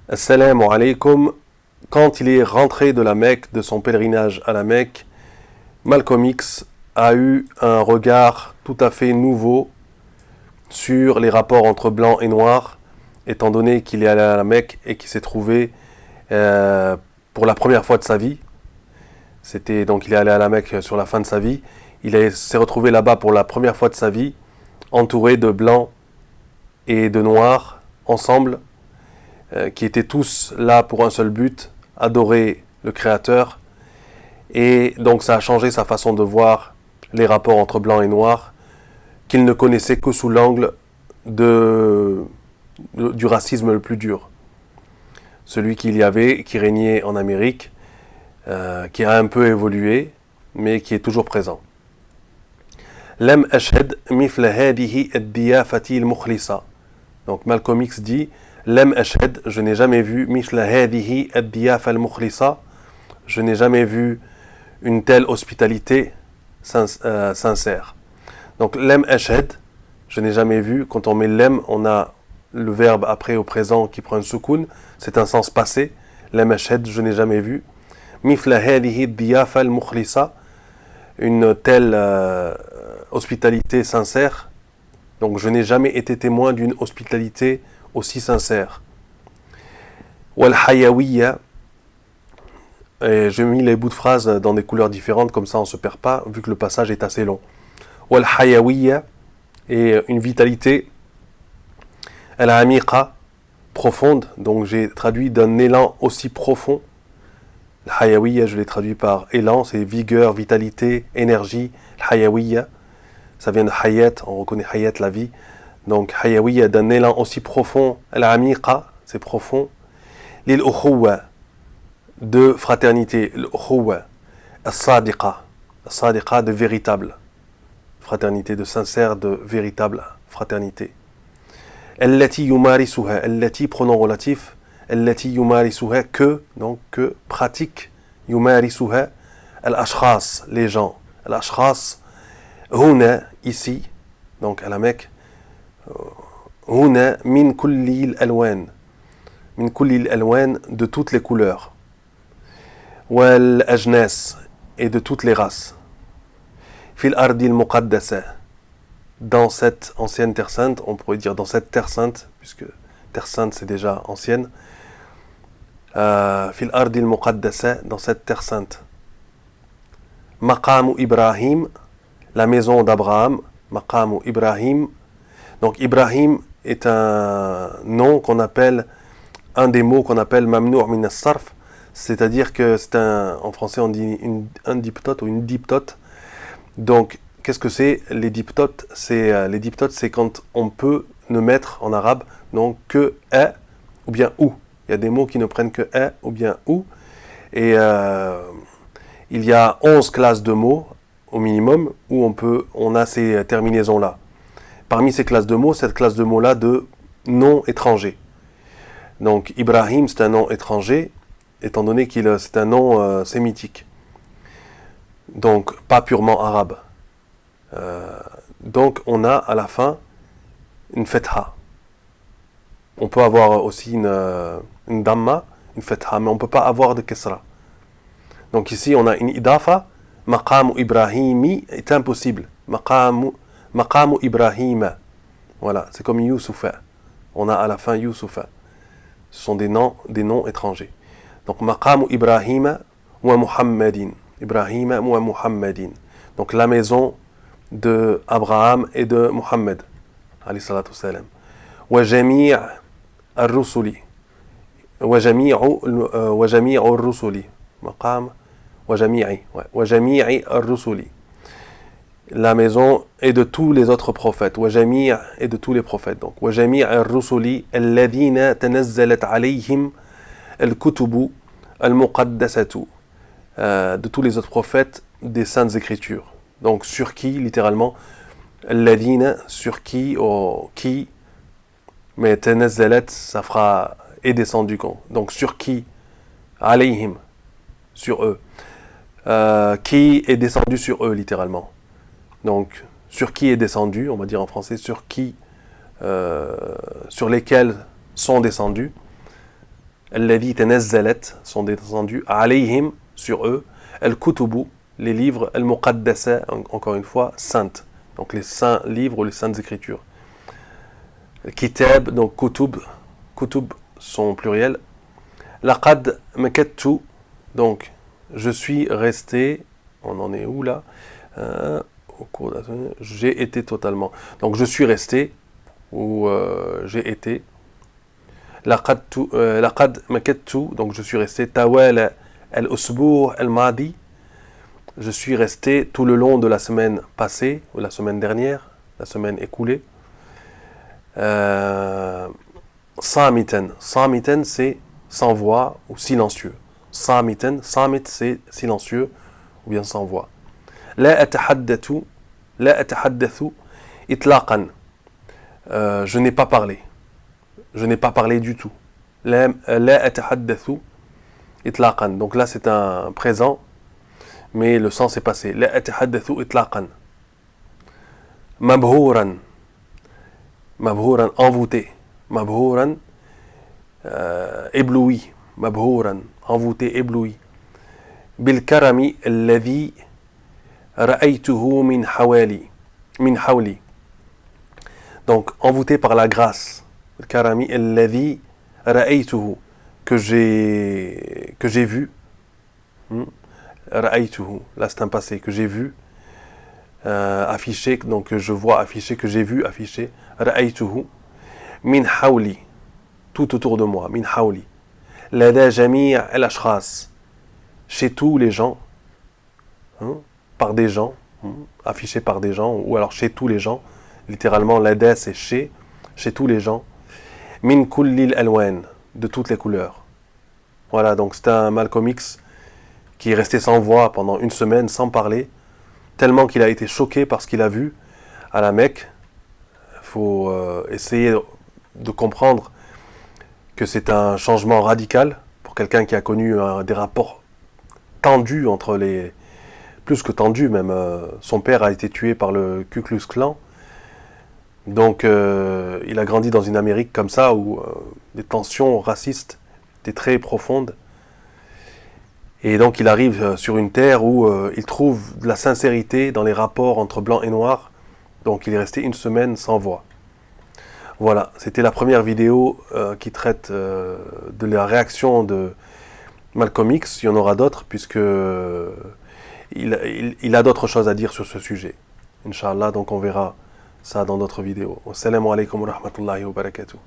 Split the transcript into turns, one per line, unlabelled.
Assalamu alaikum. Quand il est rentré de la Mecque, de son pèlerinage à la Mecque, Malcolm X a eu un regard tout à fait nouveau sur les rapports entre blanc et noir, étant donné qu'il est allé à la Mecque et qu'il s'est trouvé pour la première fois de sa vie. Donc il est allé à la Mecque sur la fin de sa vie. S'est retrouvé là-bas pour la première fois de sa vie, entouré de blancs et de noirs ensemble, qui étaient tous là pour un seul but, adorer le Créateur. Et donc ça a changé sa façon de voir les rapports entre blanc et noir, qu'il ne connaissait que sous l'angle du racisme le plus dur. Celui qu'il y avait, qui régnait en Amérique, qui a un peu évolué, mais qui est toujours présent. Lem ashhad mithla hadihi ad-diyafati al-mukhlisa. Donc Malcolm X dit Lem ashhad, je n'ai jamais vu mithla hadihi ad-diyafa al-mukhlisa. Je n'ai jamais vu une telle hospitalité sincère. Donc lem ashhad, je n'ai jamais vu. Quand on met lem, on a le verbe après au présent qui prend un soukoun, c'est un sens passé. Lem ashhad, je n'ai jamais vu. Mithla hadihi ad-diyafa al-mukhlisa, une telle hospitalité sincère. Donc je n'ai jamais été témoin d'une hospitalité aussi sincère. Wal hayawiyya, et j'ai mis les bouts de phrases dans des couleurs différentes, comme ça on ne se perd pas, vu que le passage est assez long. Wal hayawiyya, et une vitalité, al amiqa, profonde, donc j'ai traduit d'un élan aussi profond. Hayawiyya, je l'ai traduit par élan, c'est vigueur, vitalité, énergie. Hayawiyya, ça vient de hayat, on reconnaît hayat, la vie. Donc hayawiyya, d'un élan aussi profond. Al-amiqa, c'est profond. Lil-ukhuwa, de fraternité. L'ukhuwa, as-sadiqa, as-sadiqa, de véritable fraternité, de sincère, de véritable fraternité. Allati yumarisuha, allati, pronom relatif. Allati yumarisuha, que, donc que, pratique. Yumarisuha, al-ashkhas, les gens. Al-ashkhas, huna, ici, donc à la Mecque. Huna, min kulli al-alwan. Min kulli al-alwan, de toutes les couleurs. Wal ajnas, et de toutes les races. Fil ardi al-muqaddasa, dans cette ancienne terre sainte, on pourrait dire dans cette terre sainte, puisque terre sainte c'est déjà ancienne. Fil ardi al-muqaddasa, dans cette terre sainte. Maqamu Ibrahim, la maison d'Abraham. Maqamu Ibrahim. Donc Ibrahim est un nom qu'on appelle, un des mots qu'on appelle mamnou' min as-sarf, c'est-à-dire que c'est en français on dit un diptote ou une diptote. Donc qu'est-ce que c'est les diptotes? Les diptotes, c'est quand on peut ne mettre en arabe donc que a ou bien ou. Il y a des mots qui ne prennent que a ou bien ou. Et il y a 11 classes de mots au minimum où on a ces terminaisons-là. Parmi ces classes de mots, cette classe de mots-là de nom étranger. Donc Ibrahim, c'est un nom étranger, étant donné que c'est un nom sémitique. Donc pas purement arabe. Donc on a à la fin une fetha. On peut avoir aussi une damma, une fetha, mais on ne peut pas avoir de kesra. Donc ici on a une idafa, maqamu Ibrahimi est impossible. Maqamu Ibrahima. Voilà, c'est comme Youssoufa. On a à la fin Youssoufa. Ce sont des noms étrangers. Donc maqamu Ibrahima wa Muhammadin. Ibrahima wa Muhammadin. Donc la maison de Abraham et de Muhammad. Alayhi salatu salam. Wa jami' ar-rusuli. Wa jami'u ar-rusuli. Maqam wa jami'i ar-rusuli. La maison est de tous les autres prophètes. Wa jami' et de tous les prophètes. Donc wa jami' ar-rusuli alladhina tanazzalat alayhim al-kutubu al-muqaddasatu. De tous les autres prophètes des saintes écritures. Donc sur qui, littéralement, alladhina, sur qui, qui, mais tanazzalat, ça fera est descendu. Donc sur qui, alayhim, sur eux. Qui est descendu sur eux, littéralement. Donc sur qui est descendu, on va dire en français, sur lesquels sont descendus. الذي تنزلت sont descendus عليهم sur eux الكتب les livres المقدسة encore une fois saintes donc les saints livres ou les saintes écritures kitab donc kutub sont pluriel laqad makattu donc je suis resté on en est où là au cours de la semaine, j'ai été totalement donc je suis resté ou j'ai été laqad makattu donc je suis resté tawala al-usbu' al-madi je suis resté tout le long de la semaine passée ou la semaine dernière la semaine écoulée samitan c'est sans voix ou silencieux samitan samit c'est silencieux ou bien sans voix la atahaddathu itlaqan je n'ai pas parlé du tout la atahaddathu itlaqan donc là c'est un présent mais le sens est passé la atahaddathu itlaqan mabhouran envoûté mabhouran ébloui mabhouran envoûté ébloui bil karami alladhi ra'aytuhu min hawli donc envoûté par la grâce bil karami alladhi ra'aytuhu que j'ai vu ra'aytuhu là c'est un passé que j'ai vu affiché donc que je vois affiché que j'ai vu affiché ra'aytuhu min hawli tout autour de moi min hawli lada jami' al-ashkhas chez tous les gens par des gens affiché par des gens ou alors chez tous les gens littéralement lada c'est chez tous les gens min kulli al-alwan de toutes les couleurs voilà donc c'est un Malcolm X qui est resté sans voix pendant une semaine sans parler tellement qu'il a été choqué par ce qu'il a vu à la Mecque. Il faut essayer de comprendre que c'est un changement radical pour quelqu'un qui a connu des rapports tendus entre les... Plus que tendus même. Son père a été tué par le Ku Klux Klan. Donc il a grandi dans une Amérique comme ça où des tensions racistes étaient très profondes. Et donc il arrive sur une terre où il trouve de la sincérité dans les rapports entre blanc et noir. Donc il est resté une semaine sans voix. Voilà, c'était la première vidéo qui traite de la réaction de Malcolm X. Il y en aura d'autres puisque il a d'autres choses à dire sur ce sujet. Inch'Allah, donc on verra ça dans d'autres vidéos. Wassalamu alaikum wa rahmatullahi wa barakatuh.